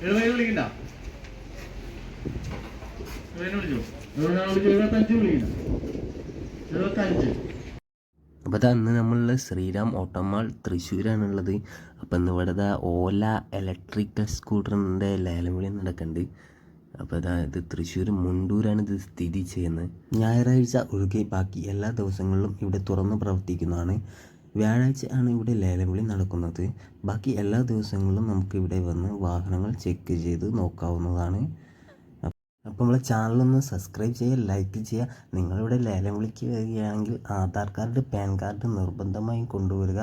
70 വിളിക്കണ്ട, 70 വിളിച്ചു, 75 വിളിക്കണ്ട, 75. അപ്പോൾ അത് അന്ന് നമ്മളുള്ള ശ്രീറാം ഓട്ടോമാൾ തൃശ്ശൂരാണുള്ളത്. അപ്പോൾ ഇന്ന് ഇവിടെ ഓല ഇലക്ട്രിക്കൽ സ്കൂട്ടറിൻ്റെ ലേലം വിളി നടക്കുന്നുണ്ട്. അപ്പോൾ ഇത് തൃശ്ശൂർ മുണ്ടൂരാണ് ഇത് സ്ഥിതി ചെയ്യുന്നത്. ഞായറാഴ്ച ഒഴികെ ബാക്കി എല്ലാ ദിവസങ്ങളിലും ഇവിടെ തുറന്ന് പ്രവർത്തിക്കുന്നതാണ്. വ്യാഴാഴ്ച ആണ് ഇവിടെ ലേലം വിളി നടക്കുന്നത്. ബാക്കി എല്ലാ ദിവസങ്ങളിലും നമുക്ക് ഇവിടെ വന്ന് വാഹനങ്ങൾ ചെക്ക് ചെയ്ത് നോക്കാവുന്നതാണ്. അപ്പോൾ നമ്മളെ ചാനലൊന്ന് സബ്സ്ക്രൈബ് ചെയ്യുക, ലൈക്ക് ചെയ്യുക. നിങ്ങളിവിടെ ലേലം വിളിക്ക് വരികയാണെങ്കിൽ ആധാർ കാർഡ്, പാൻ കാർഡ് നിർബന്ധമായും കൊണ്ടുവരിക.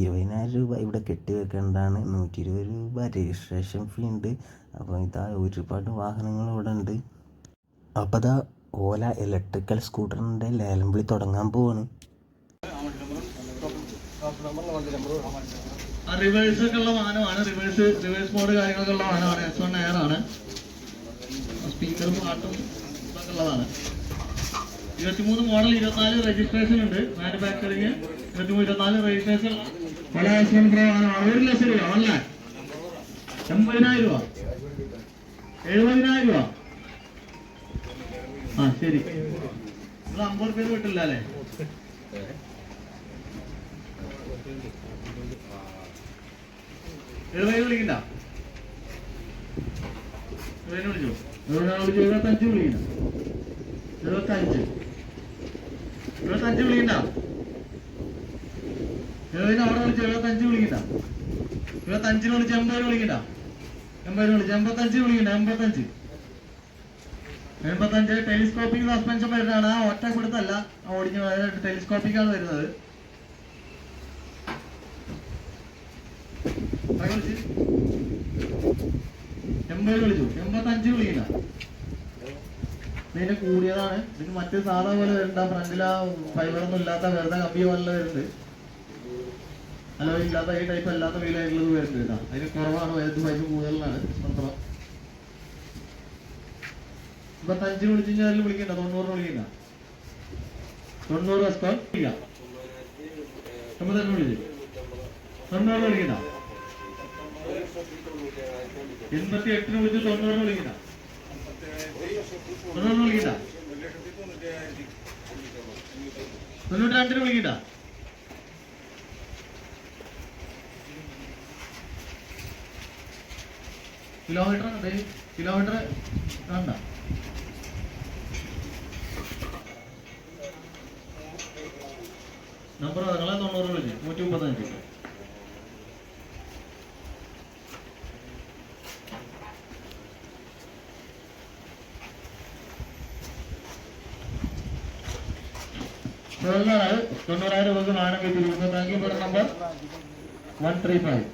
20,000 രൂപ ഇവിടെ കെട്ടിവെക്കേണ്ടതാണ്. 120 രൂപ രജിസ്ട്രേഷൻ ഫീ ഉണ്ട്. അപ്പോൾ ഇതാ ഒരുപാട് വാഹനങ്ങൾ ഇവിടെ ഉണ്ട്. അപ്പോൾ ഇതാ ഓല ഇലക്ട്രിക്കൽ സ്കൂട്ടറിൻ്റെ ലേലം വിളി തുടങ്ങാൻ പോവാണ്. റിവേഴ്സ് ഒക്കെ ഉള്ള വാഹനമാണ്. റിവേഴ്സ് മോഡ് കാര്യങ്ങളൊക്കെ ഉള്ള വാഹനമാണ്. S1 എയർ ആണ്. സ്പീക്കറും പാട്ടും ഇതൊക്കെ ഉള്ളതാണ്. 23 മോഡൽ, 24 രജിസ്ട്രേഷൻ ഉണ്ട്. Manufacturing 24 registration. പല S1 Pro ആണ്. 1 ലക്ഷം രൂപ, 1 lakh, 80,000 രൂപ, 70,000 രൂപ. ആ ശരി, നിങ്ങൾ 50 പേര് വിട്ടില്ല അല്ലേ? വിളിക്കണ്ട, 70 വിളിച്ചു, 75 വിളിക്കണ്ട, 75 വിളിക്കണ്ട, 70 അവിടെ വിളിച്ചു, 75 വിളിക്കണ്ട, 75 വിളിച്ച് 80 വിളിക്കണ്ട, 80 വിളിച്ച് 85 വിളിക്കണ്ട, 85. ടെലിസ്കോപ്പിക് സസ്പെൻഷൻ വരുന്നതാണ്. ഒറ്റ കൊടുത്തല്ല ഓടിഞ്ഞ ടെലിസ്കോപ്പിക്കാണ് വരുന്നത്. 80 വിളിച്ചു, 85 വിളിക്കണ്ട. ഇതിന്റെ കൂടിയതാണ്. ഇതിന് മറ്റു സാധാ പോലെ വരണ്ട. ഫ്രണ്ടിൽ ആ ഫൈബറൊന്നും ഇല്ലാത്ത വെറുതെ കമ്പി പോലെ വരുന്നുണ്ട്. അലോ ഇല്ലാത്ത ഈ ടൈപ്പ് അല്ലാത്ത വീലായിട്ടുള്ളത് വരുന്നുണ്ട് കേട്ടോ. അതിന് കുറവാണ്, വലുത് പൈസ കൂടുതലാണ്. 85 വിളിച്ചു കഴിഞ്ഞാൽ വിളിക്കണ്ട, 90 വിളിക്കണ്ട, 90 റെസ്പോൺ ഇല്ല. 88 വിളിച്ചു, 90 വിളിക്കണ്ട, 88 വിളിച്ച് 90 വിളിക്കണ്ട, 90 വിളിക്കണ്ട, 92 വിളിക്കണ്ട. കിലോമീറ്റർ കണ്ട. നമ്പർ നിങ്ങളെ 90 വിളിച്ച് 135. $90,000 രൂപക്ക് വാഹനം കിട്ടിയിരിക്കുന്നു. Bank number 135.